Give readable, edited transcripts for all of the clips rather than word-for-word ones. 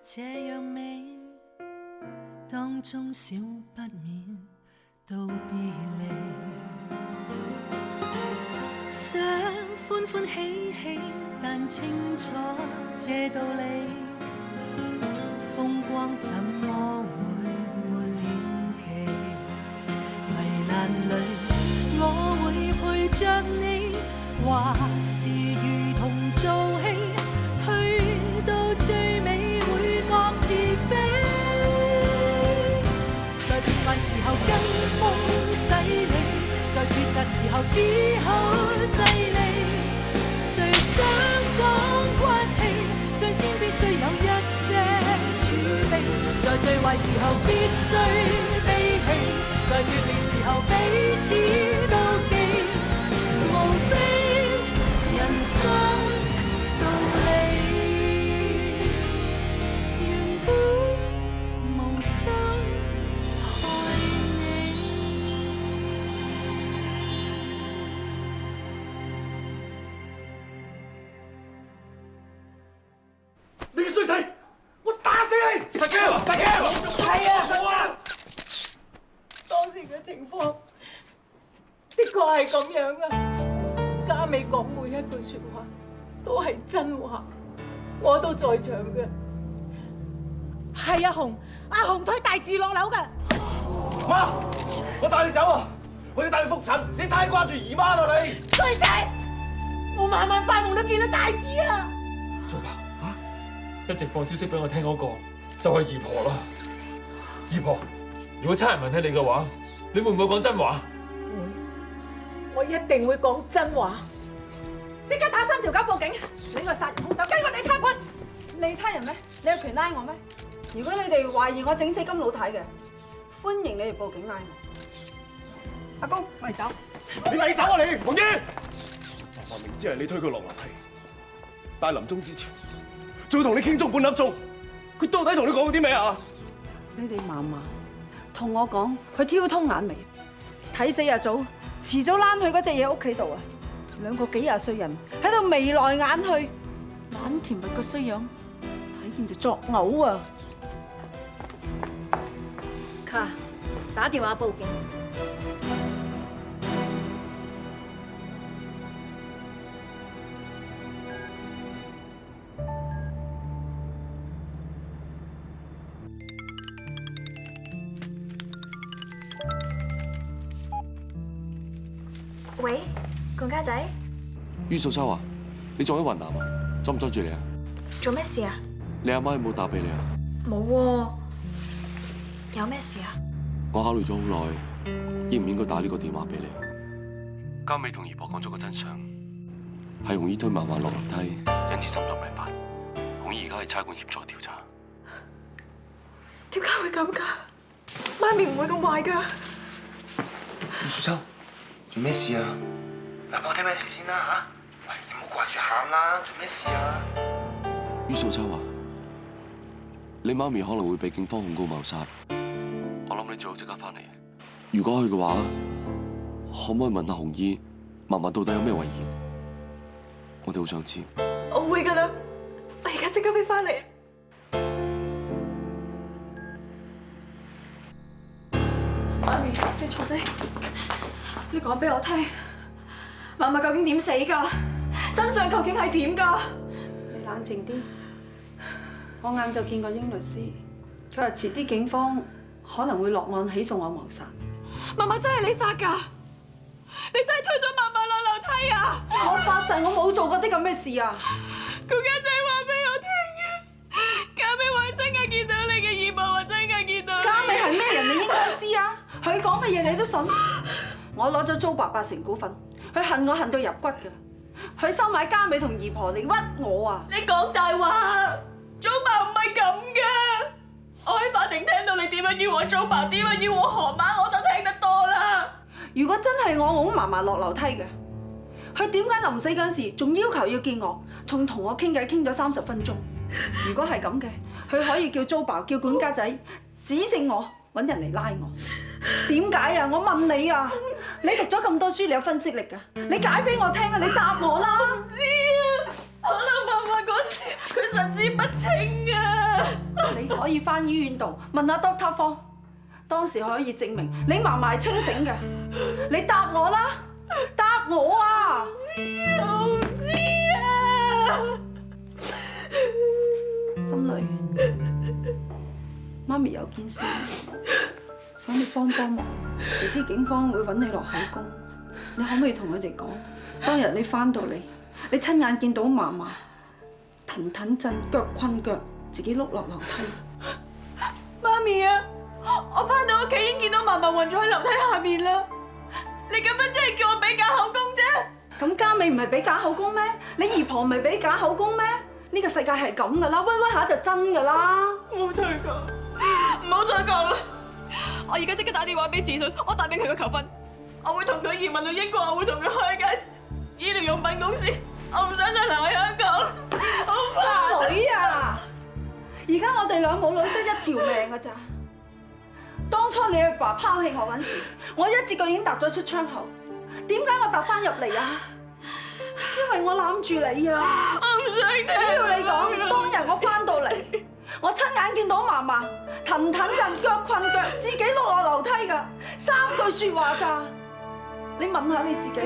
這樣美，當中少不免道別離。想歡歡喜喜，但清楚這道理，風光怎麼會沒了期？危難裏我會陪着你，或是如同做戲，去到最尾會各自飛。在變幻時候跟風洗禮，在抉擇時候只好勢利。誰想講骨氣，最先必須有一些儲備。在最壞時候必須悲喜，在決裂時候彼此妒忌。無非人生道理，原本無心害你。你個衰仔，我打死你！實嘅，實嘅，係啊，好啊！當時嘅情況的確係咁樣啊。嘉美講每一句說話都係真話，我都在場嘅。係阿紅，阿紅推大志落樓㗎。媽，我帶你走啊！我要帶你復診，你太掛住姨媽啦你！衰仔，我晚晚發夢都見到大志啊！祖爸，一直放消息俾我聽嗰個就係姨婆啦。姨婆，如果差人問起你嘅話，你會唔會講真話？我一定會講真話。即刻打3條9報警，揾個殺人兇手跟我哋參軍。你差人咩？你有權拉我咩？如果你哋懷疑我整死金老太嘅，歡迎你哋報警拉我。阿公，我哋走。你咪走啊你，紅姨！我明知係你推佢落樓梯，但係臨終之前，仲要同你傾足半粒鐘，佢到底同你講過啲咩啊？你哋嫲嫲同我講，佢挑通眼眉，睇死阿祖，遲早躝去嗰隻嘢屋企度啊！兩個幾廿歲人喺度眉來眼去，懶甜蜜個衰樣，睇見就作嘔啊！卡，打電話報警。喂，龔家仔，于素秋啊，你仲喺雲南啊？阻唔阻住你啊？做咩事啊？你阿媽有冇打俾你啊？冇喎，有咩事啊？我考慮咗好耐，應唔應該打呢個電話俾你？嘉美同姨婆講咗個真相，係紅姨推嫲嫲落樓梯，引致心臟病發。紅姨而家係差館協助調查。點解會咁㗎？媽咪唔會咁壞㗎。于素秋，做咩事啊？嗱，幫我聽咩事先啦嚇！喂，你唔好掛住喊啦，做咩事啊？于素秋啊，你媽咪可能會被警方控告謀殺，我諗你最好即刻翻嚟。如果去嘅話，可唔可以問下紅姨，嫲嫲到底有咩遺言？我哋好想知。我會㗎啦，我而家即刻飛翻嚟。媽咪，你坐低，你講俾我聽，嫲嫲究竟點死㗎？真相究竟係點㗎？你冷靜啲。我晏晝見過英律師，佢話遲啲警方可能會落案起訴我謀殺。嫲嫲真係你殺㗎？你真係推咗嫲嫲落樓梯啊！我發誓我冇做過啲咁嘅事啊！龔家仔話俾我聽嘅，嘉美話真係見到你嘅姨婆，話真係見到。嘉美係咩人？你應該知啊！佢講嘅嘢你都信？我攞咗租爸8成股份，佢恨我恨到入骨㗎啦！佢收買嘉美同姨婆嚟屈我啊！你講大話，祖爸唔係咁嘅。我喺法庭聽到你點樣要我祖爸，點樣要我河馬，我就聽得多啦。如果真係我㧬嫲嫲落樓梯嘅，佢點解臨死嗰陣時仲要求要見我，仲同我傾偈傾咗30分鐘？如果係咁嘅，佢可以叫租爸叫管家仔指證我，揾人嚟拉我。點解啊？我問你啊！你讀咗咁多書，你有分析力㗎？你解俾我聽啊！你答我啦！唔知啊，可能嫲嫲嗰時佢神志不清啊。你可以翻醫院度問下 Doctor 方，當時可以證明你嫲嫲係清醒嘅。你答我啦，答我啊！我唔知啊。心裏，媽咪有件事想你幫幫忙，遲啲警方會揾你落口供，你可唔可以同佢哋講，當日你翻到嚟，你親眼見到嫲嫲騰騰震、腳困腳，自己碌落樓梯。媽咪啊，我翻到屋企已經見到嫲嫲暈咗喺樓梯下面啦。你咁樣真係叫我俾假口供啫？咁嘉美唔係俾假口供咩？你姨婆唔係俾假口供咩？呢個世界係咁噶啦，威威下就真噶啦。唔好再講，唔好再講啦！我而家即刻打電話俾自信，我答應佢嘅求婚，我會同佢移民到英國，我會同佢開間醫療用品公司，我唔想再留喺香港。好煩女啊！而家我哋兩母女得一條命噶咋？當初你阿爸拋棄我嗰陣時，我一隻腳已經踏咗出窗口，點解我踏翻入嚟啊？因為我攬住你啊！我唔想聽。只要你講，當日我翻到嚟，我親眼見到嫲嫲騰騰震、腳困腳，自己碌落樓梯㗎，3句説話咋？你問下你自己，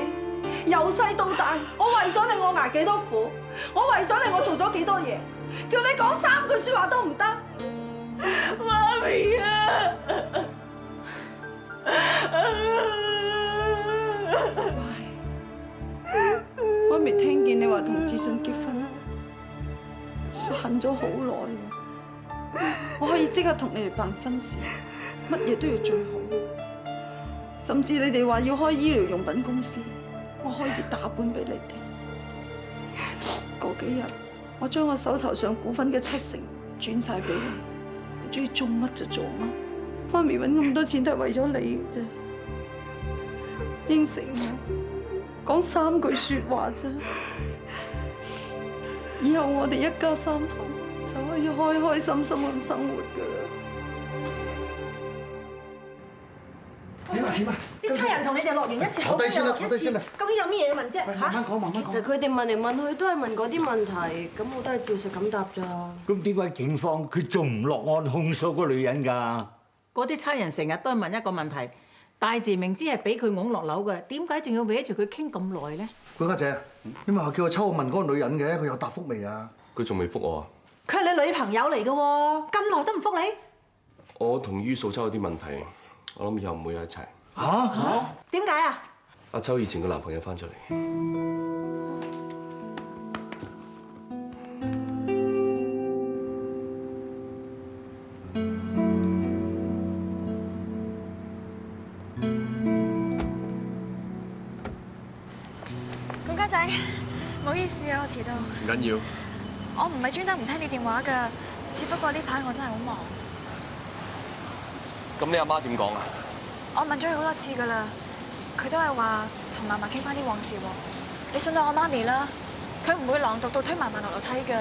由細到大，我為咗你我捱幾多苦，我為咗你我做咗幾多嘢，叫你講3句説話都唔得。媽咪啊！媽咪聽見你話同志信結婚，我恨咗好耐。我可以即刻同你哋辦婚事，乜嘢都要最好。甚至你哋話要開醫療用品公司，我可以打本俾你哋。嗰幾日，我將我手頭上股份嘅7成轉晒俾你，你中意做乜就做乜。媽咪揾咁多錢都係為咗你嘅啫，應承我。講3句説話啫，以後我哋一家3口就可以開開心心咁生活噶啦。點啊？啲差人同你哋落完一次，坐低先啦，坐低先啦。究竟有咩嘢問啫？慢慢講，慢慢講。其實佢哋問嚟問去都係問嗰啲問題，咁我都係照實咁答咋。咁點解警方佢仲唔落案控訴個女人㗎？嗰啲差人成日都係問一個問題，大字明知係俾佢拱落樓嘅，點解仲要搲住佢傾咁耐咧？管家姐，你咪話叫我抽我問嗰個女人嘅，佢有答覆未啊？佢仲未覆我啊！佢係你女朋友嚟嘅喎，咁耐都唔覆你？我同于素秋有啲問題，我諗以後唔會喺一齊。嚇？點解啊？阿秋以前個男朋友翻咗嚟。管家仔，唔好意思啊，我遲到。唔緊要。我唔係專登唔聽你電話㗎，只不過呢排我真係好忙。咁你阿媽點講啊？我問咗佢好多次㗎啦，佢都係話同嫲嫲傾翻啲往事喎。你信到我媽咪啦，佢唔會狼毒到推嫲嫲落樓梯㗎。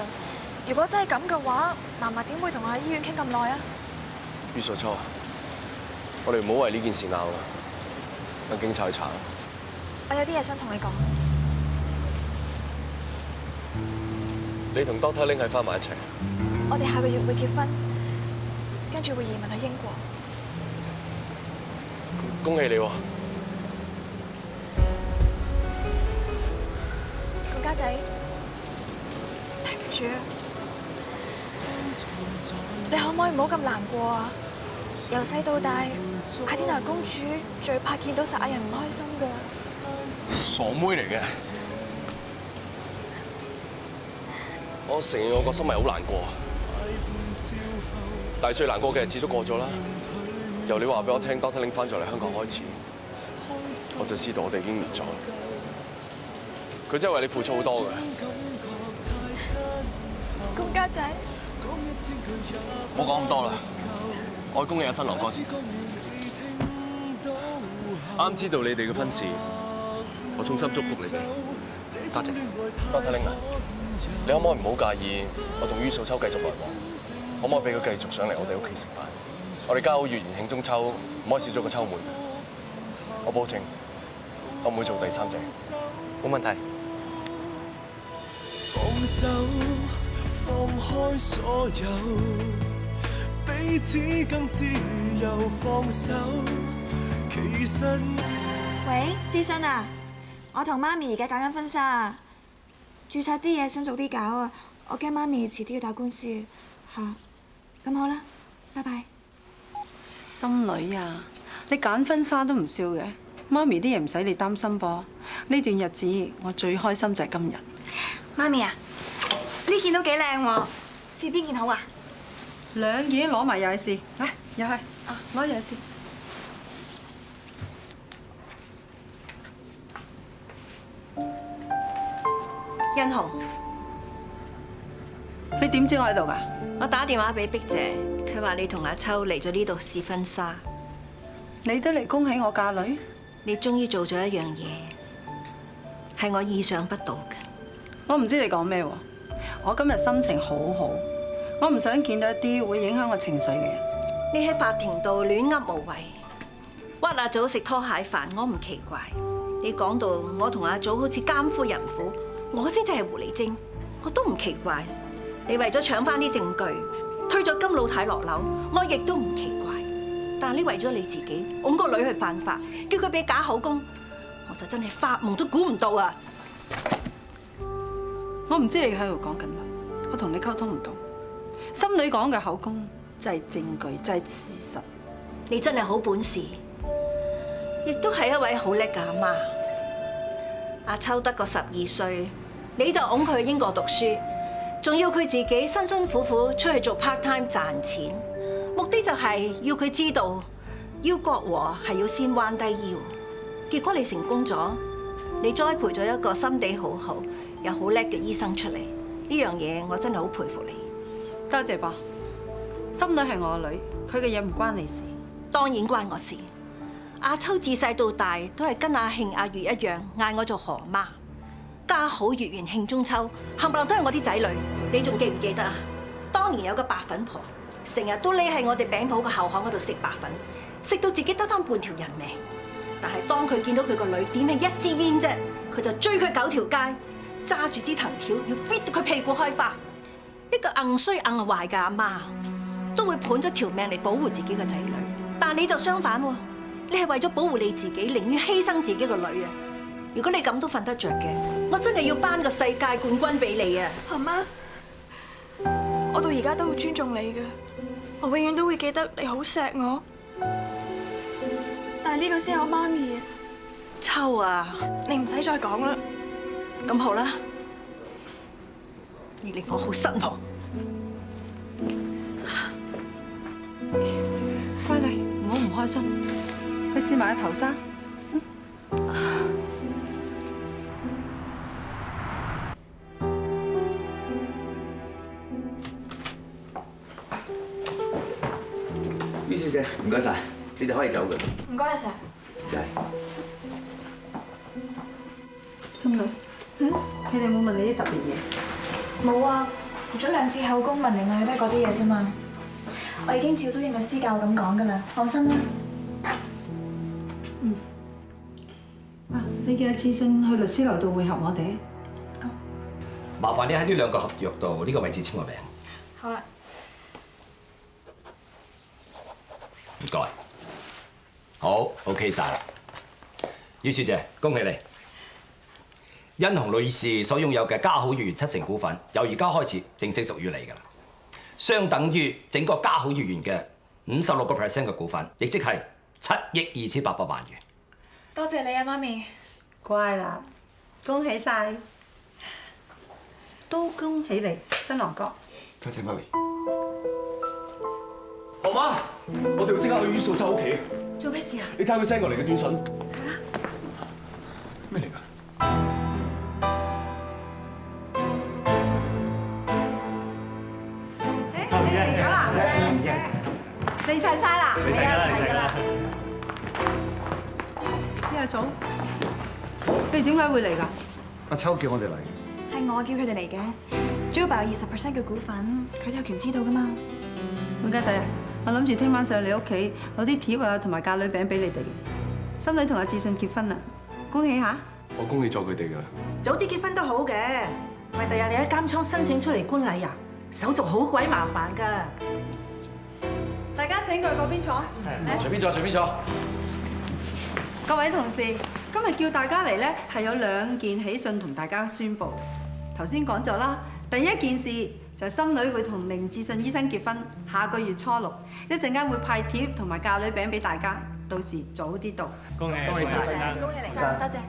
如果真係咁嘅話，嫲嫲點會同我喺醫院傾咁耐啊？于素秋，我哋唔好為呢件事拗啦，等警察去查。我有啲嘢想同你講。你同 Doctor Ling 係翻埋一齊。我哋下個月會結婚，跟住會移民去英國。恭喜你喎！顧家仔，對唔住啊，你可唔可以唔好咁難過啊？由細到大，喺天台公主最怕見到實亞人唔開心㗎。傻妹嚟嘅，我承認我個心係好難過，但係最難過嘅日子都過咗啦。由你話俾我聽 ，Doctor Ling 翻咗嚟香港開始，我就知道我哋已經完咗。佢真係為你付出好多嘅。顧家仔，唔好講咁多啦，我去恭喜阿新郎哥先。啱知道你哋嘅婚事，我衷心祝福你哋。多謝 Doctor Ling 啊，你可唔可以唔好介意我同于素秋繼續來往？可唔可以俾佢繼續上嚟我哋屋企食飯？我哋家好月圓慶中秋，唔可以少咗個秋妹。我保證，我唔會做第三者，冇問題。放手，放開所有，彼此更自由放手。其實，喂，智信啊，我同媽咪而家搞緊婚紗啊，註冊啲嘢想早啲搞啊，我驚媽咪遲啲要打官司嚇。咁好啦，拜拜。心女啊，你揀婚紗都唔笑嘅，媽咪啲嘢唔使你擔心噃。呢段日子我最開心就係今日。媽咪啊，呢件都幾靚喎，試邊件好啊？兩件攞埋入去試，嚟入去啊，攞入去試。欣紅，你點知我喺度㗎？我打電話俾碧姐，佢話你同阿秋嚟咗呢度試婚紗。你都嚟恭喜我嫁女？你終於做咗一樣嘢，係我意想不到嘅。我唔知你講咩喎。我今日心情好好，我唔想見到一啲會影響我情緒嘅人。你喺法庭度亂噏無謂，屈阿祖食拖鞋飯，我唔奇怪。你講到我同阿祖好似奸夫淫婦，我先至係狐狸精，我都唔奇怪。你為咗搶翻啲證據，推咗金老太落樓，我亦都唔奇怪。但係你為咗你自己，㧬個女去犯法，叫佢俾假口供，我就真係發夢都估唔到啊！我唔知你喺度講緊乜，我同你溝通唔到。心女講嘅口供就係證據，就係事實。你真係好本事，亦都係一位好叻嘅阿媽。阿秋得個12歲，你就㧬佢去英國讀書，仲要佢自己辛辛苦苦出去做 part time 賺錢，目的就係要佢知道要國和係要先彎低腰。結果你成功咗，你栽培咗一個心地好好又好叻嘅醫生出嚟，呢樣嘢我真係好佩服你。多謝噃，心女係我女，佢嘅嘢唔關你事。當然關我事。阿秋自細到大都係跟阿慶、阿月一樣嗌我做何媽。家好月圓慶中秋，冚唪唥都係我啲仔女。你仲記唔記得啊？當年有個白粉婆，成日都匿喺我哋餅鋪個後巷嗰度食白粉，食到自己得返半條人命。但係當佢見到佢個女點係一支煙啫，佢就追佢9條街，揸住支藤條要 fit 到佢屁股開花。一個硬衰硬壞嘅阿媽，都會盤咗條命嚟保護自己嘅仔女。但係你就相反喎，你係為咗保護你自己，寧願犧牲自己個女啊！如果你咁都瞓得着嘅，我真係要頒個世界冠軍俾你啊！阿媽，我到而家都好尊重你嘅，我永遠都會記得你好錫我。但係呢個先係我媽咪。秋啊，你唔使再講啦。咁好啦，你令我好失望。乖女，唔好唔開心，去試埋一頭紗。于小姐，唔該晒，你哋可以走嘅。唔該阿 Sir。就係。心女，佢哋有冇問你啲特別嘢？冇啊，做咗2次口供，問嚟問去都係嗰啲嘢啫嘛。我已經照咗應律師教咁講噶啦，放心啦。你叫阿智信去律師樓度會合我哋。麻煩你喺呢2個合約度呢個位置簽個名。好啊。唔該。好 ，OK 晒啦。于小姐，恭喜你！欣紅女士所擁有嘅家好月圓7成股份，由而家開始正式屬於你㗎啦，相等於整個家好月圓嘅56% 嘅股份，亦即係7億2800萬元。多謝你啊，媽咪。乖啦，恭喜晒，都恭喜你，新郎哥。多謝媽咪。何媽，我哋要即刻去于素秋屋企。做咩事啊？你睇下佢 send 過嚟嘅短信。咩嚟㗎？嚟咗啦！嚟齊晒啦！嚟齊㗎啦，嚟齊㗎啦！邊阿祖？你哋點解會嚟㗎？阿秋叫我哋嚟。係我叫佢哋嚟嘅。Joba 有20% 嘅股份，佢哋有權知道噶嘛。滿家仔啊，我諗住聽晚上你屋企攞啲貼啊同埋嫁女餅俾你哋。心女同阿智信結婚啦，恭喜下！我恭喜咗佢哋㗎啦。早啲結婚都好嘅，咪第日你喺監倉申請出嚟觀禮啊！手續好鬼麻煩㗎。大家請過去嗰邊坐。隨便坐，隨便坐。各位同事，今日叫大家嚟咧，係有2件喜訊同大家宣佈。頭先講咗啦，第一件事就係心女會同凌志信醫生結婚，下個月初6，一陣間會派帖同埋嫁女餅俾大家，到時早啲到。恭喜恭喜晒！恭喜你，多謝。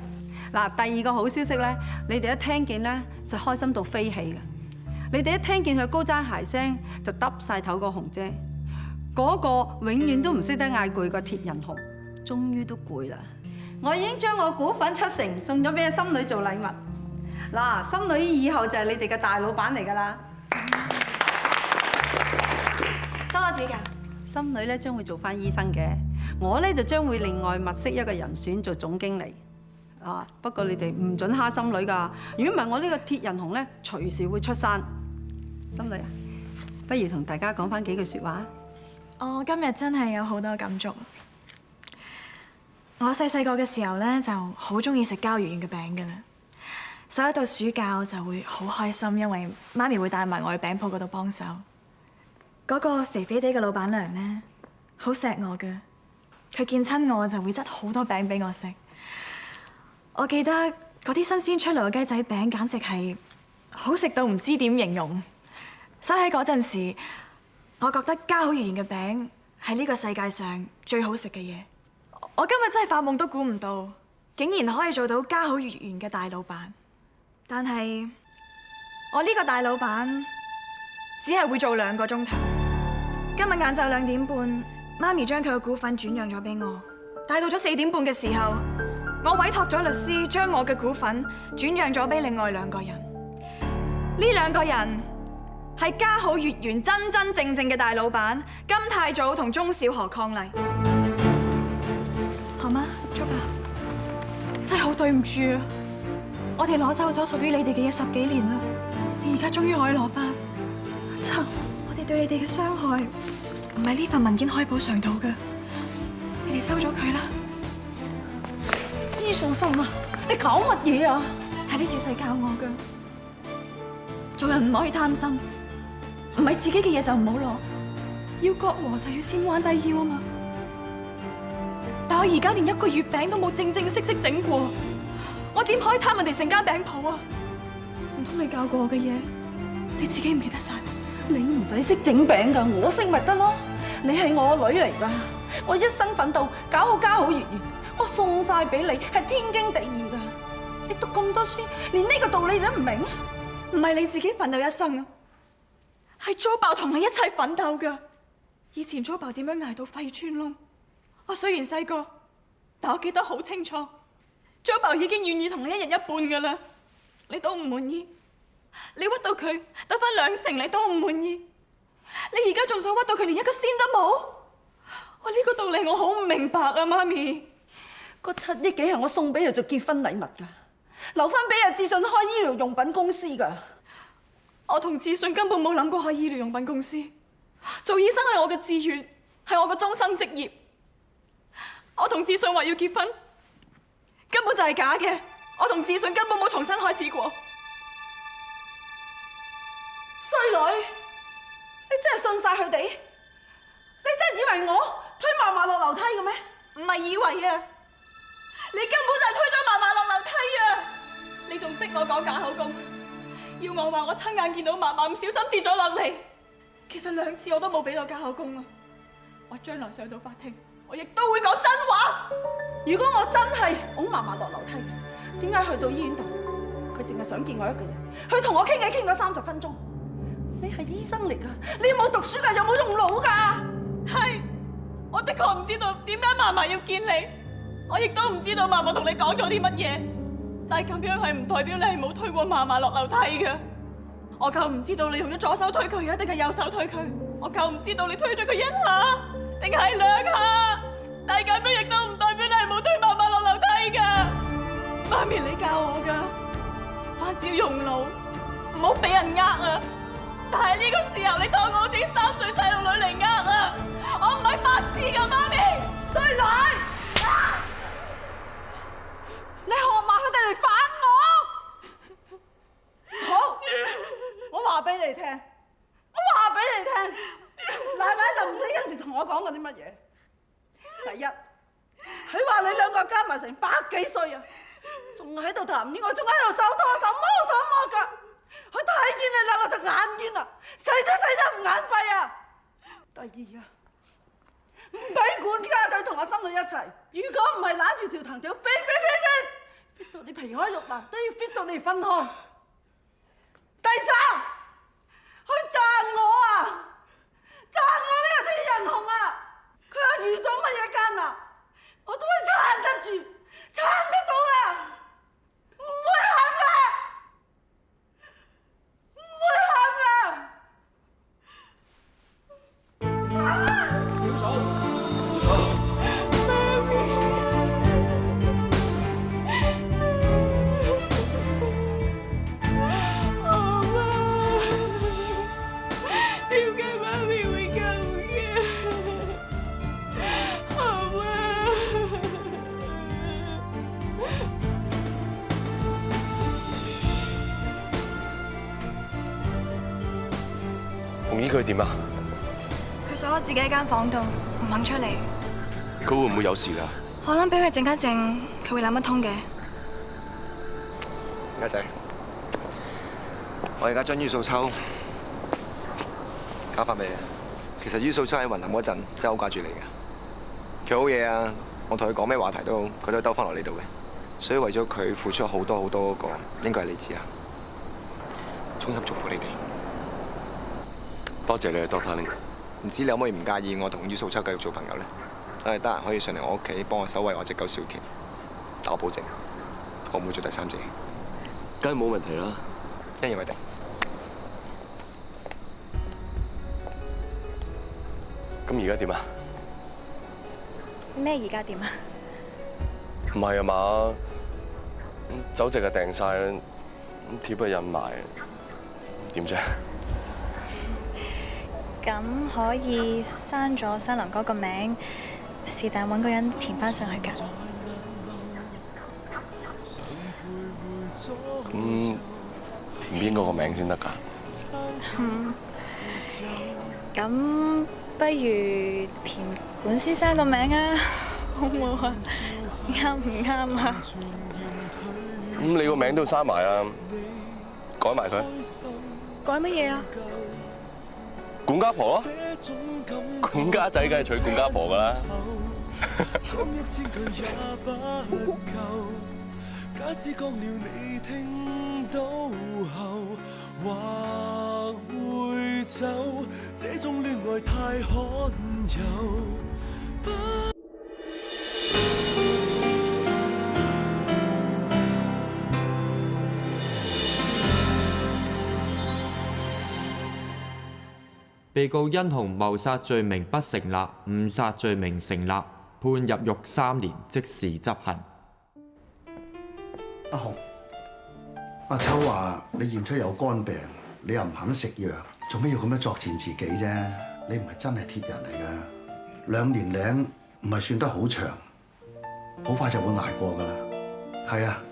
嗱，第2個好消息咧，你哋一聽見咧就開心到飛起嘅。你哋一聽見佢高踭鞋聲就耷晒頭個紅姐，嗰個永遠都唔識得嗌攰個鐵人紅，終於都攰啦。我已經將我股份70%送咗俾阿心女做禮物。嗱，心女以後就係你哋嘅大老闆嚟㗎啦。多謝指教。心女咧將會做翻醫生嘅，我咧就將會另外物色一個人選做總經理。啊，不過你哋唔準蝦心女㗎，如果唔係我呢個鐵人紅咧隨時會出山。心女啊，不如同大家講翻幾句説話。我今日真係有好多感觸。我細個嘅時候咧，就好中意食膠月圓嘅餅㗎啦。所以一到暑假我就會好開心，因為媽咪會帶埋我去餅鋪嗰度幫手。嗰個肥肥哋嘅老闆娘咧，好錫我㗎。佢見親我就會執好多餅俾我食。我記得嗰啲新鮮出爐嘅雞仔餅，簡直係好食到唔知點形容。所以喺嗰陣時，我覺得家好月圓嘅餅係呢個世界上最好食嘅嘢。我今日真係發夢都估唔到，竟然可以做到家好月圓嘅大老闆。但係我呢個大老闆只係會做2個鐘頭。今日晏晝2點半，媽咪將佢嘅股份轉讓咗俾我。但係到咗4點半嘅時候，我委託咗律師將我嘅股份轉讓咗俾另外2個人。呢2個人係家好月圓真真正正嘅大老闆金太祖同鐘小河伉儷。何媽、竹爸，真係好對唔住啊！我哋攞走咗屬於你哋嘅嘢10幾年啦，你而家終於可以攞翻。秋，我哋對你哋嘅傷害唔係呢份文件可以補償到嘅，你哋收咗佢啦。伊素心啊，你搞乜嘢啊？係呢次世教我噶，做人唔可以貪心，唔係自己嘅嘢就唔好攞，要割禾就要先彎低腰啊嘛。但我而家連1個月餅都冇正正式式整過，我點可以貪人哋成間餅鋪啊？唔通你教過我嘅嘢，你自己唔記得晒？你唔使識整餅㗎，我識咪得咯。你係我女嚟㗎，我一生奮鬥搞好家好月圓，我送晒俾你，係天經地義㗎。你讀咁多書，連呢個道理你都唔明？唔係你自己奮鬥一生啊，係租爆同你一齊奮鬥㗎。以前租爆點樣捱到肺穿窿？我雖然細個，但我記得好清楚。租爆已經願意同你1人1半㗎啦，你都唔滿意。你屈到佢得返2成，你都唔滿意。你而家仲想屈到佢連1個仙都冇？我呢個道理我好唔明白啊，媽咪。嗰7億幾係我送俾佢做結婚禮物㗎，留翻俾阿志信開醫療用品公司㗎。我同志信根本冇諗過開醫療用品公司。做醫生係我嘅志願，係我嘅終生職業。我同志信話要結婚，根本就係假嘅。我同志信根本冇重新開始過。衰女，你真係信晒佢哋？你真係以為我推嫲嫲落樓梯嘅咩？唔係以為啊，你根本就係推咗嫲嫲落樓梯啊！你仲逼我講假口供，要我話我親眼見到嫲嫲唔小心跌咗落嚟。其實2次我都冇俾到假口供啊！我將來上到法庭，我亦都會講真話。如果我真係拱嫲嫲落樓梯，點解去到醫院度，佢淨係想見我一個人，佢同我傾偈傾咗30分鐘？你係醫生嚟㗎，你有冇讀書㗎？有冇用腦㗎？係，我的確唔知道點解嫲嫲要見你，我亦都唔知道嫲嫲同你講咗啲乜嘢。但係咁樣係唔代表你係冇推過嫲嫲落樓梯嘅。我夠唔知道你用咗左手推佢啊，定係右手推佢？我夠唔知道你推咗佢1下，定係2下？但係咁樣亦都唔代表你係冇推嫲嫲落樓梯㗎。媽咪，你教我㗎，凡事要用腦，唔好俾人呃啊！但係呢個時候，你當我好似3歲細路女嚟呃啊！我唔係白痴㗎，媽咪，衰女！你學埋佢哋嚟反我？好，我話俾你聽，我講過啲乜嘢？第一，佢話你兩個加埋成100幾歲啊，仲喺度談戀愛，仲喺度手拖手摸腳。佢睇見你兩個就眼冤啦，死都唔眼閉啊！第二啊，唔俾管家仔同阿心女一齊，如果唔係攬住條藤條飛到你皮開肉爛，都要飛到你分開。第三，佢讚我啊，讚我呢個天人雄啊！佢話遇到乜嘢艱難，我都會撐得住，撐得到啊！唔會喊啊！唔會喊啊！表嫂，點解媽咪會咁嘅？好啊！紅姨佢點啊？佢鎖咗自己喺間房度，唔肯出嚟。佢會唔會有事㗎？我諗俾佢靜一靜，佢會諗得通嘅。家仔，我而家將于素秋交翻俾你。其實于素秋喺雲林嗰陣真係好掛住你嘅。佢好嘢啊！我同佢講咩話題都好，佢都兜翻落呢度嘅。所以為咗佢付出好多嗰個，應該係你知啊。衷心祝福你哋。多謝你啊，Doctor Ling。唔知你可唔可以唔介意我同于素秋繼續做朋友咧？得閒可以上嚟我屋企幫我手餵我隻狗小田。但我保證，我唔會做第三者。梗係冇問題啦。一言為定。咁而家點啊？咩而家點啊？唔係啊嘛，酒席就訂晒啦，貼啊印埋，點啫？咁可以刪咗新郎哥個名，是但揾個人填翻上去㗎。咁填邊個個名先得㗎？咁不如填管先生個名啊，好唔好啊？啱唔啱啊？咁你個名都刪埋啊，改埋佢。改乜嘢啊？管家婆咯，管家仔梗係娶管家婆㗎啦。假使講了你聽到後，或會走，這種戀愛太罕有。被告因同謀殺罪名不成立，誤殺罪名成立，判入獄3年，即時執行。阿紅，阿秋話你驗出有肝病，你又唔肯食藥，做咩要咁樣作踐自己啫？你唔係真係鐵人嚟㗎，2年零唔係算得好長，好快就會捱過㗎啦。係啊，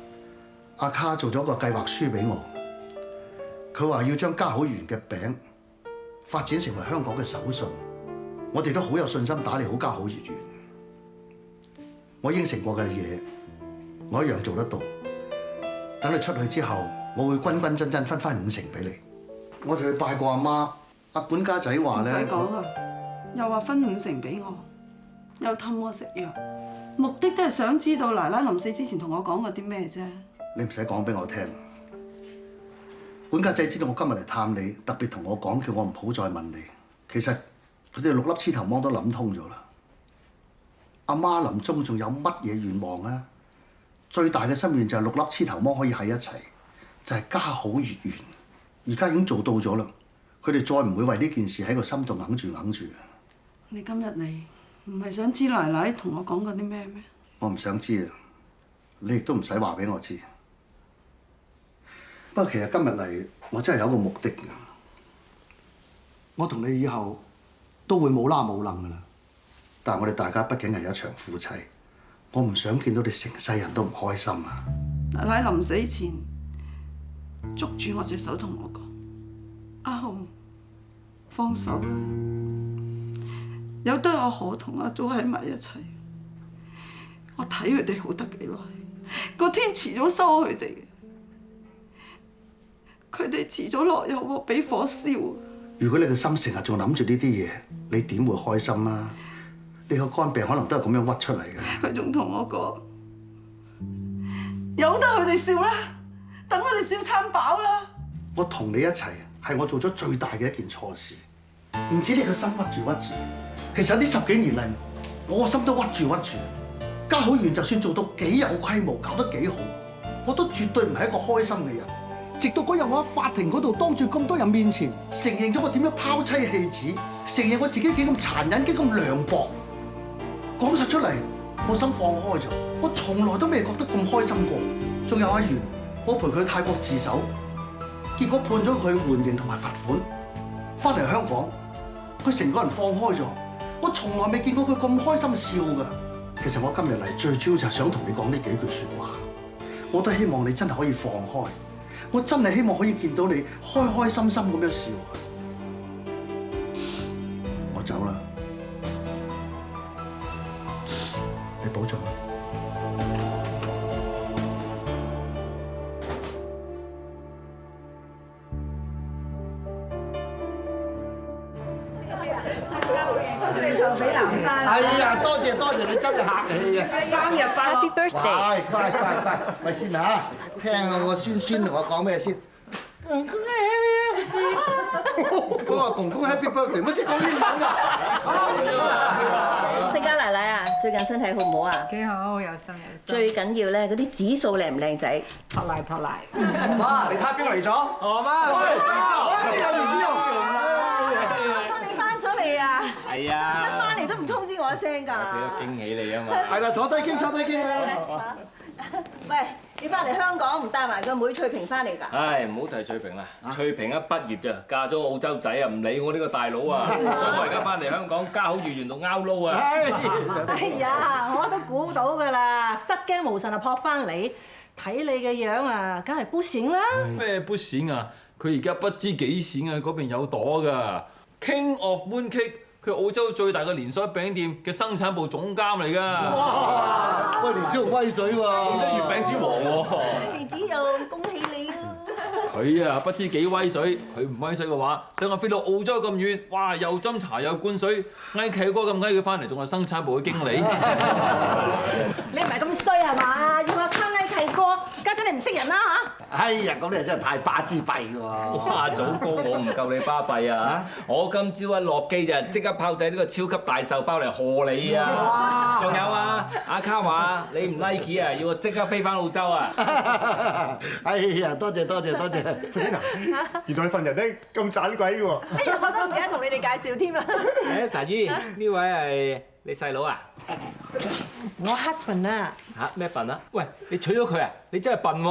阿卡做咗個計劃書俾我，佢話要將家好園嘅餅發展成為香港嘅手信，我哋都好有信心打理好家好月圓。我應承過嘅嘢，我一樣做得到。等你出去之後，我會均均真真分翻5成俾你。我哋去拜過阿媽，阿管家仔話咧，唔使講啦，又話分5成俾我，又氹我食藥，目的都係想知道奶奶臨死之前同我講過啲咩啫。你唔使講俾我聽。管家仔知道我今日嚟探你，特別同我講，叫我唔好再問你。其實佢哋6粒黐頭芒都諗通咗啦。阿媽臨終仲有乜嘢願望啊？最大嘅心願就係6粒黐頭芒可以喺一齊，就係家好月圓。而家已經做到咗啦，佢哋再唔會為呢件事喺個心度揞住。你今日嚟唔係想知奶奶同我講過啲咩咩？我唔想知啊，你亦都唔使話俾我知。不過其實今日嚟，我真係有個目的㗎。我同你以後都會冇拉冇楞㗎啦。但係我哋大家畢竟係一場夫妻，我唔想見到你成世人都唔開心啊！奶奶臨死前捉住我隻手同我講：阿紅，放手啦！有得阿何同阿祖喺埋一齊，我睇佢哋好得幾耐，個天遲早收佢哋嘅，佢哋遲早落油鑊俾火燒。如果你個心成日仲諗住呢啲嘢，你點會開心啊？你個肝病可能都係咁樣屈出嚟嘅。佢仲同我講：由得佢哋笑啦，等佢哋笑餐飽啦。我同你一齊係我做咗最大嘅一件錯事，唔止你個心屈住，其實呢10幾年嚟，我個心都屈住。家好園就算做到幾有規模，搞得幾好，我都絕對唔係一個開心嘅人。直到嗰日我喺法庭嗰度當住咁多人面前，承認咗我點樣拋妻棄子，承認我自己幾咁殘忍，幾咁涼薄，講實出嚟，我心放開咗。我從來都未覺得咁開心過。仲有阿源，我陪佢去泰國自首，結果判咗佢緩刑同埋罰款，翻嚟香港，佢成個人放開咗。我從來未見過佢咁開心笑㗎。其實我今日嚟最主要就係想同你講呢幾句説話，我都希望你真係可以放開。我真係希望可以見到你開開心心咁樣笑。我走啦，你保重。哎呀，多謝，你真係客氣啊！生日快樂 ！Happy birthday！快，咪先嚇，聽下我孫同我講咩先。公公 Happy birthday！ 佢話公公 Happy birthday， 乜識講英文㗎？戚家奶奶啊，最近身體好唔好啊？幾好，有心。最緊要咧，嗰啲指數靚唔靚仔？托賴。媽，你睇下邊個嚟咗？我媽。喂，有條豬肉。你翻咗嚟啊？係啊。做乜翻嚟都唔通知我一聲㗎？俾個驚喜你啊嘛。係啦，坐低傾啦。喂，你翻嚟香港唔帶埋個妹翠萍翻嚟㗎？唉，唔好提翠萍啦，翠萍一畢業咋，嫁咗澳洲仔啊，唔理我呢個大佬啊，所以我而家翻嚟香港家好月圓度拗撈啊！哎呀，我都估到㗎啦，失驚無神啊撲翻嚟，睇你嘅樣啊，梗係不閃啦！咩不閃啊？佢而家不知幾閃啊！嗰邊有朵㗎 ，King of Mooncake， 佢澳洲最大嘅連鎖餅店嘅生產部總監嚟㗎。哇！喂，連子雄威水喎，月餅之王喎。連子雄，恭喜你啊！佢啊不知幾威水，佢唔威水嘅話，想我飛到澳洲咁遠，哇！又斟茶又灌水，嗌契哥咁嗌佢翻嚟，仲係生產部嘅經理。你唔係咁衰係嘛？要我坑嗌契哥，家陣你唔識人啦嚇！哎呀，咁你真係太巴之閉喎！哇，祖哥我唔夠你巴閉啊！我今朝一落機就即刻炮製呢個超級大壽包嚟賀你啊！仲有啊，阿卡話你唔 like 啊，要我即刻飛翻澳洲啊！哎呀，多謝。原來份人咧咁盞鬼嘅喎！哎呀，我都唔記得同你哋介紹添啊！誒，神姨，呢位係你細佬啊？我 husband 啊！嚇咩笨啊？喂，你娶咗佢啊？你真係笨喎！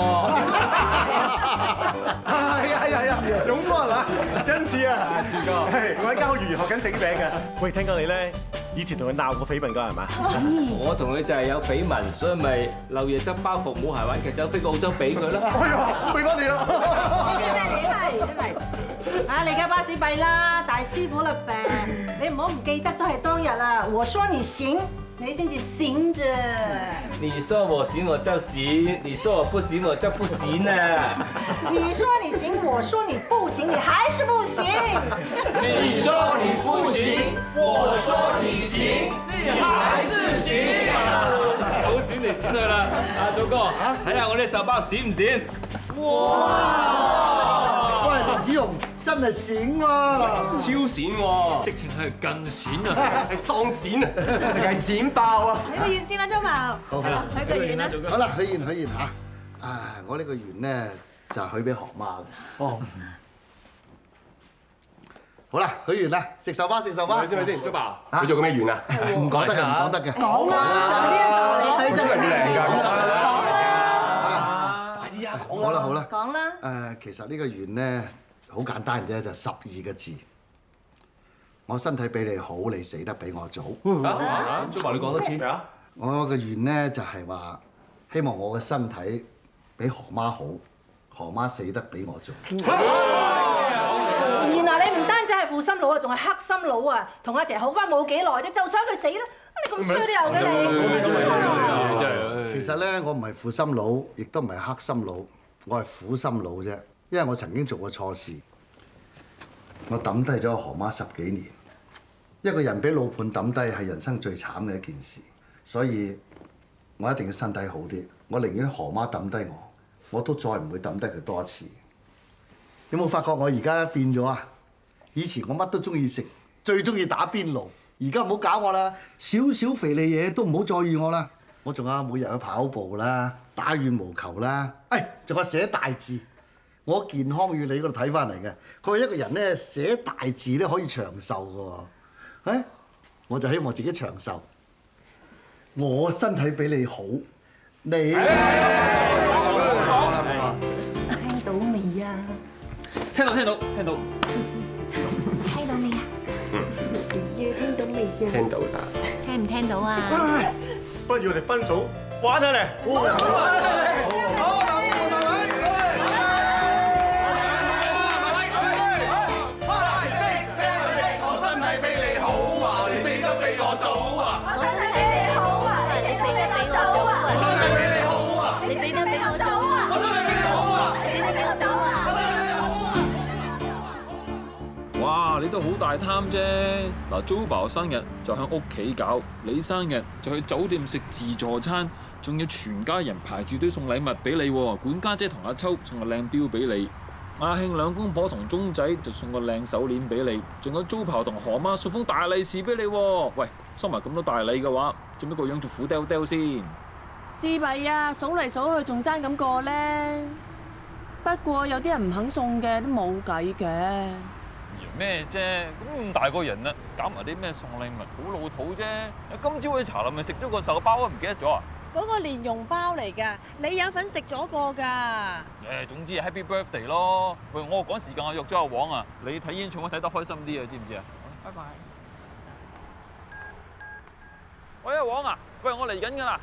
係啊，勇哥係嘛？因此啊，志哥，我喺家好月圓學緊整餅㗎。喂，聽講你咧以前同佢鬧過緋聞㗎係嘛？我同佢就係有緋聞，所以咪漏夜執包袱，冇鞋玩劇走飛過澳洲俾佢咯。哎呀，背翻你啦！真係啊！你而家巴士閉啦，大師傅嘞病，你唔好唔記得都係當日啊！我說你醒，你先至醒啫。你說我醒我就醒，你說我不醒我就不醒啊！你說你行，我說你不行，你還是不行。你說你不行，我說你行，你還是行啊！好閃嚟閃去啦！阿祖哥，睇下我呢手包閃唔閃？哇！喂，連子雄真係閃喎，超閃喎，直情係更閃啊，係喪閃啊，直係閃爆啊！許個願先啦，張茂。好啦，許個願啦。好啦，許願嚇。啊，我呢個願咧就係許俾何媽嘅。哦。好啦，許願啦，食壽包。咪先，竹爸，佢做過咩願啊？唔講得嘅。講啦，上呢一度你許咗真係靚㗎。好啦。講啦。其實呢個願咧好簡單啫，就12個字。我身體比你好，你死得比我早。竹爸，你講多次咩啊？我個願咧就係話，希望我嘅身體比何媽好，何媽死得比我早。原來你唔單止係負心佬啊，仲係黑心佬啊！同阿姐好翻冇幾耐啫，就想佢死啦！你咁衰都有嘅你。真係。其實咧，我唔係負心佬，亦都唔係黑心佬，我係苦心佬啫。因為我曾經做過錯事，我抌低咗何媽10幾年。一個人俾老伴抌低係人生最慘嘅一件事，所以我一定要身體好啲。我寧願何媽抌低我都再唔會抌低佢多一次。有冇發覺我而家變咗啊？以前我乜都中意食，最中意打邊爐。而家唔好搞我啦，少少肥膩嘢都唔好再預我啦。我仲有每日去跑步啦，打羽毛球啦，仲有寫大字。我健康與你嗰度睇翻嚟嘅，佢話一個人咧寫大字咧可以長壽嘅喎。我就希望自己長壽。我身體比你好，你聽到未啊？聽到。聽到未啊？聽到未啊？聽到啦。聽唔聽到啊？不如我哋分組玩下嚟。哇！你都好大貪啫！嗱，Jo生日就喺屋企搞，你生日就去酒店食自助餐，仲要全家人排住隊送禮物俾你喎。管家姐同阿秋送個靚錶俾你，阿慶兩公婆同鐘仔就送個靚手鏈俾你，仲有Jo同何媽送封大利是俾你喎。喂，收埋咁多大禮嘅話，做咩個樣做苦丟丟先？自閉啊，數嚟數去仲爭咁個咧。不過有啲人唔肯送嘅都冇計嘅。咩啫？咁大個人啦，搞埋啲咩送禮物，好老土啫！今朝去茶樓咪食咗個手包啊，唔記得咗啊？嗰個蓮蓉包嚟㗎，你有份食咗個㗎。總之係 Happy Birthday 咯。喂，我趕時間，我約咗阿黃啊，你睇演唱會睇得開心啲啊，知唔知啊？拜拜。喂，阿黃啊，喂，我嚟緊㗎啦。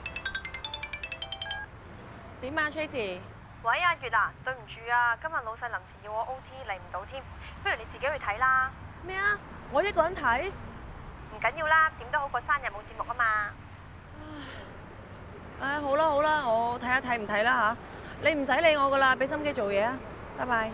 點啊 ，Tracy？喂，阿月啊，對唔住啊，今日老細臨時要我 OT 嚟唔到添，不如你自己去睇啦。咩啊？我一個人睇？唔緊要啦，點都好過生日冇節目啊嘛。唉，好啦好啦，我睇下睇唔睇啦嚇。你唔使理我噶啦，俾心機做嘢啊。拜拜。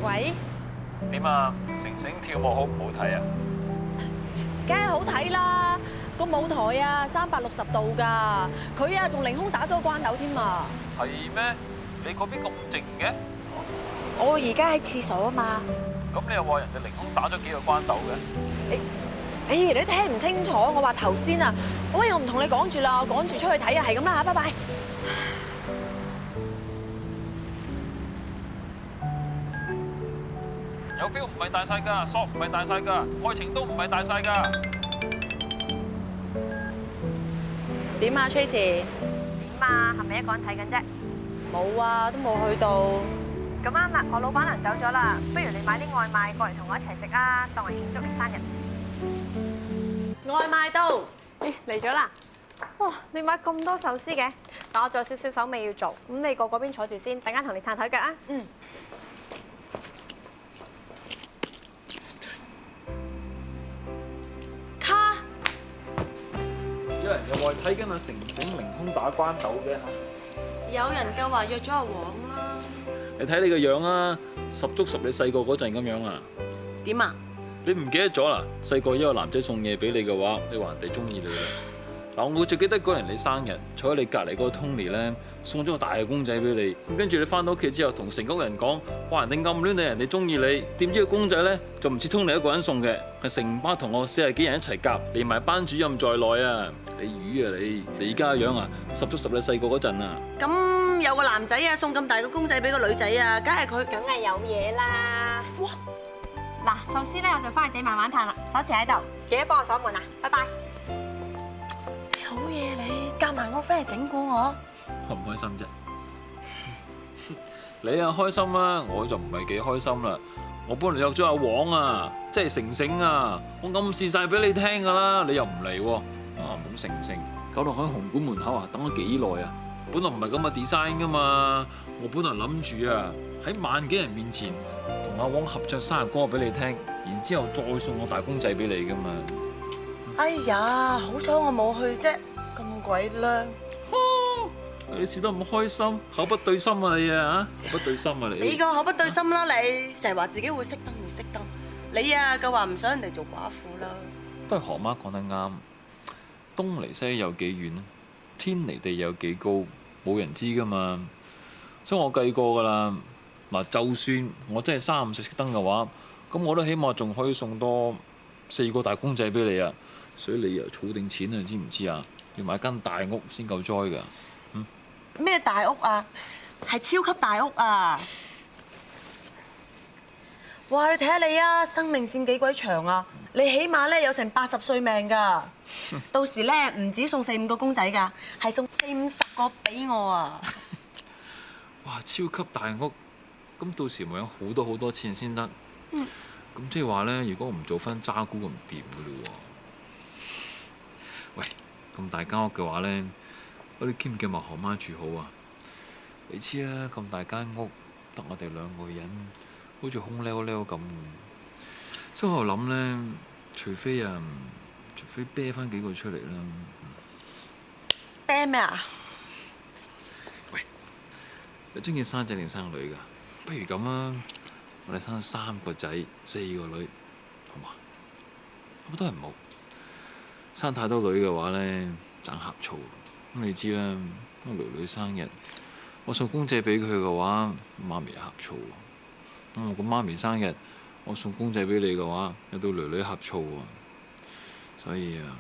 喂？點啊？成成跳舞好唔好睇啊？梗係好睇啦！個舞台啊，360度㗎，佢啊仲凌空打咗個關斗添啊！係咩？你嗰邊咁靜嘅？我而家喺廁所啊嘛。咁你又話人哋凌空打咗幾個關斗嘅？你都聽唔清楚，我話頭先啊，喂，我唔同你講住啦，我趕住出去睇啊，係咁啦嚇，拜拜。有 feel 唔係大晒㗎，索唔係大晒㗎，愛情都唔係大晒㗎。點啊 ，Tracy？點啊？係咪一個人睇緊啫？冇啊，都冇去到。咁啱啦，我老闆娘走咗啦，不如你買啲外賣過嚟同我一齊食啊，當係慶祝你生日。外賣到，咦，嚟咗啦！哇，你買咁多壽司嘅，但我仲有少少手尾要做，咁你過嗰邊坐住先，等間同你撐台腳啊。嗯。卡。有人又話睇緊阿成成凌空打關斗嘅嚇。有人夠話約咗阿黃啦。你睇你個樣啊，十足十你細個嗰陣咁樣啊。點啊？你唔記得咗啦？細個一個男仔送嘢俾你嘅話，你話人哋中意你啦。嗱，我最記得嗰年你生日，坐喺你隔離嗰個 Tony 咧，送咗個大嘅公仔俾你。咁跟住你翻到屋企之後，同成屋人講，哇！人哋暗戀你，人哋中意你。點知個公仔咧就唔似 Tony 一個人送嘅，係成班同學40幾人一齊夾，連埋班主任在內啊！你魚啊你而家嘅樣啊，十足十你細個嗰陣啊！咁有個男仔啊，送咁大個公仔俾個女仔啊，梗係佢。梗係有嘢啦！哇！嗱，壽司咧我就翻去自己慢慢嘆啦，手持喺度，記得幫我鎖門啊！拜拜。好嘢你，夾埋我 friend 嚟整蠱我，開唔開心啫？你啊開心啊，我就唔係幾開心啦。我幫你約咗阿黃啊，即係成成啊，我暗示晒俾你聽㗎啦，你又唔嚟喎，啊唔好成，搞到喺紅館門口啊等咗幾耐啊！本來唔係咁嘅 design 噶嘛，我本來諗住啊喺萬幾人面前同阿汪合唱生日歌俾你聽，然之後再送個大公仔俾你噶嘛。哎呀，好彩我冇去啫，咁鬼靚。你笑得咁開心，口不對心啊你啊嚇，口不對心啊你。你個口不對心啦你，成日話自己會熄燈，你啊夠話唔想人哋做寡婦啦。都係何媽講得啱，東離西有幾遠咧？天離地有幾高？冇人知噶嘛。所以我計過噶啦，嗱，就算我真係35歲熄燈嘅話，咁我都起碼仲可以送多4個大公仔俾你啊！所以你又儲定錢啊，知唔知啊？要買間大屋先夠災㗎。咩大屋啊？係超級大屋啊！哇！你睇下你啊，生命線幾鬼長啊！你起碼咧有成80歲命㗎。到時咧唔止送4、5個公仔㗎，係送40、50個俾我啊！哇！超級大屋，咁到時咪有好多錢先得。咁即係話咧，如果我唔做翻渣古，咁唔掂㗎嘞喎。喂，咁大間屋嘅話咧，我哋驚唔驚埋何媽住好啊？你知啊，咁大間屋得我哋2個人，好似空溜溜咁。所以我諗咧，除非啤翻幾個出嚟啦。啤咩啊？喂，你中意生仔定生女㗎？不如咁啊，我哋生3個仔4個女，好嘛？我都係唔好生太多女嘅話咧，盞呷醋。咁你知啦，我女生日，我送公仔俾佢嘅話，媽咪又呷醋。咁媽咪生日，我送公仔俾你嘅話，又到女呷醋喎。所以啊，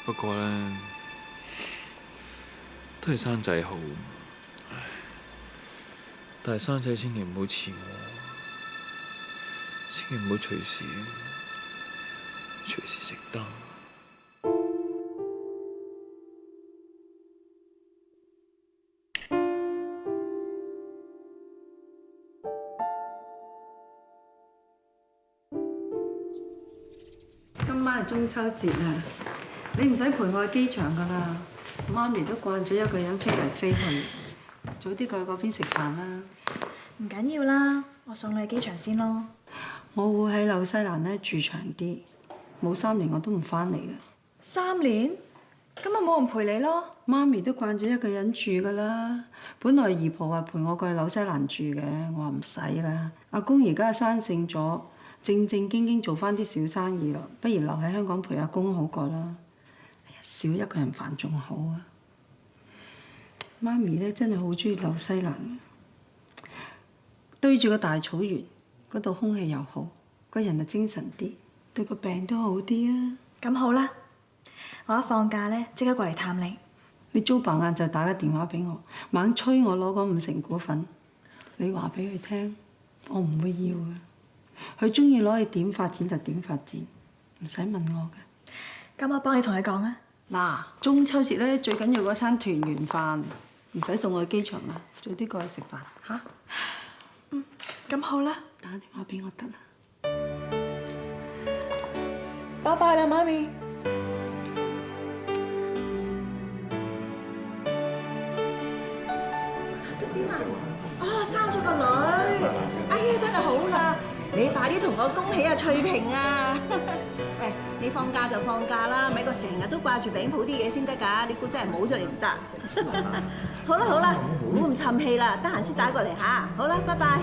不過咧，都係生仔好。但係生仔千祈唔好遲我，千祈唔好隨時熄燈。今晚係中秋節啊！你唔使陪我去機場噶啦，媽咪都慣咗一個人飛嚟飛去。早啲過去嗰邊食飯啦。唔緊要啦，我送你去機場先咯。我會喺紐西蘭咧住長啲，冇3年我都唔翻嚟嘅。3年？咁咪冇人陪你咯？媽咪都慣咗一個人住噶啦。本來姨婆話陪我過去紐西蘭住嘅，我話唔使啦。阿公而家生性咗，正經經做翻啲小生意咯，不如留喺香港陪阿公好過啦。少一個人煩仲好啊！媽咪咧真係好中意紐西蘭，對住個大草原，嗰度空氣又好，個人就精神啲，對個病都好啲啊！咁好啦，我一放假咧即刻過嚟探你。你租爸晏就打個電話俾我，猛催我攞嗰50股份，你話俾佢聽，我唔會要嘅。佢中意攞去點發展就點發展，唔使問我嘅。咁我幫你同佢講啊！嗱，中秋節咧最緊要嗰餐團圓飯，唔使送我去機場啦，早啲過去食飯嚇。咁好啦，打電話俾我得啦。拜拜啦，媽咪。生咗個女，哎呀真係好啦！你快啲同我恭喜阿翠萍啊！喂，你放假就放假啦，咪個成日都掛住餅鋪啲嘢先得㗎，你估真係冇咗你唔得。好啦好啦，唔好咁沉氣啦，得閒先打過嚟嚇。好啦，拜拜。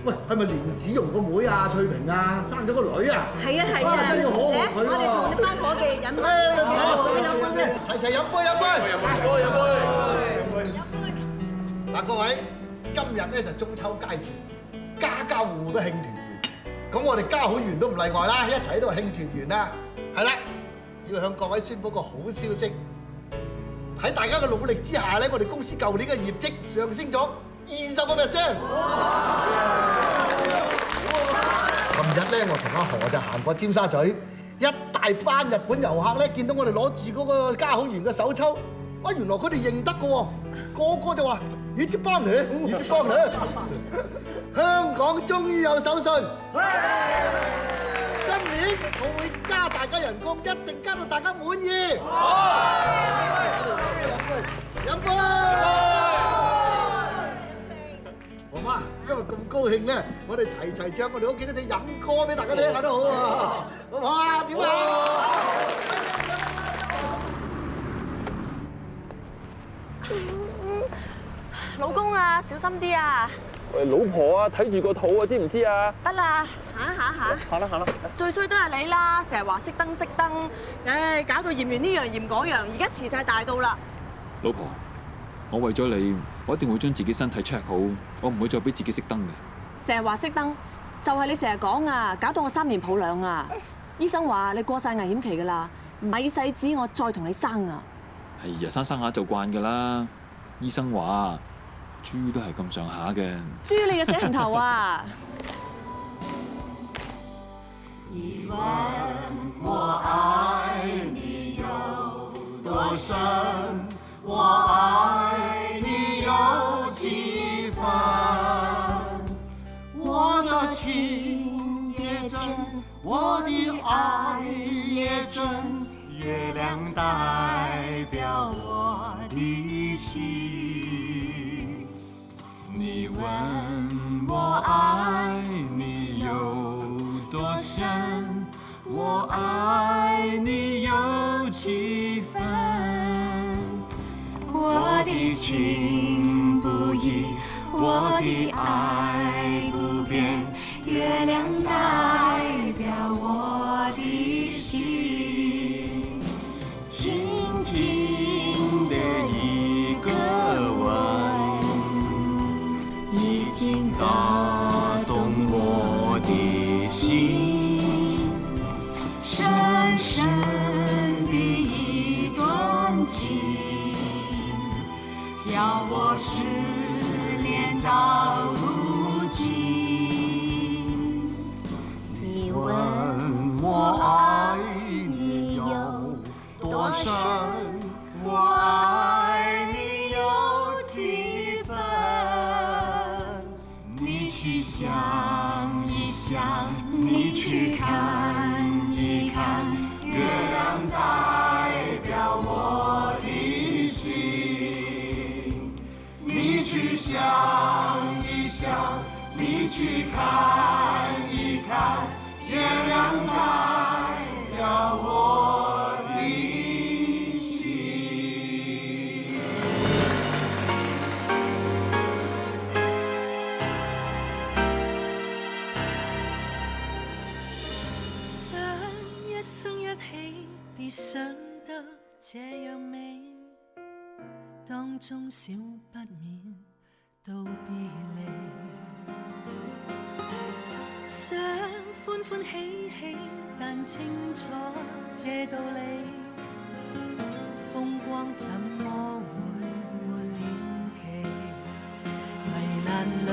喂，係咪蓮子蓉個妹啊？翠萍啊，生咗個女啊？係啊係啊，真係要好好佢喎。我哋同啲班伙計飲飲杯先，齊飲杯飲杯。嗱，各位，今日咧就中秋佳節，家家戶戶都慶團圓。咁我哋家好園都唔例外啦，一齊喺度慶團圓啦。係啦，要向各位宣佈個好消息，喺大家嘅努力之下咧，我哋公司舊年嘅業績上升咗20%。琴日咧，我同阿何就行過尖沙咀，一大班日本遊客咧，見到我哋攞住嗰個家好園嘅手抽，啊，原來佢哋認得嘅喎，個個就話：一直幫你，一直幫你。香港終於有手信，今年我會加大家人工，一定加到大家滿意。飲杯！何媽，今日咁高興咧，我哋齊唱我哋屋企嗰隻飲歌俾大家聽下都好啊！好唔好啊？點啊？老公啊，小心啲啊！喂，老婆啊，睇住個肚啊，知唔知啊？得啦，行啦。行啦。最衰都係你啦，成日話熄燈，唉，搞到驗完呢樣驗嗰樣，而家遲晒大到啦。老婆，我為咗你，我一定會將自己身體 check 好，我唔會再俾自己熄燈嘅。成日話熄燈，就係你成日講啊，搞到我3年抱兩啊！醫生話你過晒危險期㗎啦，咪細子我再同你生啊！係呀，生下就慣㗎啦。醫生話豬都係咁上下嘅。豬你嘅死人頭啊！你問我愛你有多深，我愛你有幾分，我的情也真，我的愛也真，月亮代表我的心。你問我愛你有多深，我愛你有幾分，我的情不移，我的愛不變，月亮代表我的心，輕輕的一個吻，已經打動我的心，深深的一段情，叫我失戀到如今。你問我愛你有多深，我愛你有幾分，你去想一想，你去看一看，月亮代表我的心。你去想一想，你去看一看，月亮代表我的心。想一生一起，別想得這樣美，當中少不免道別離。想歡歡喜喜，但清楚這道理，風光怎麼會沒了期？危難裏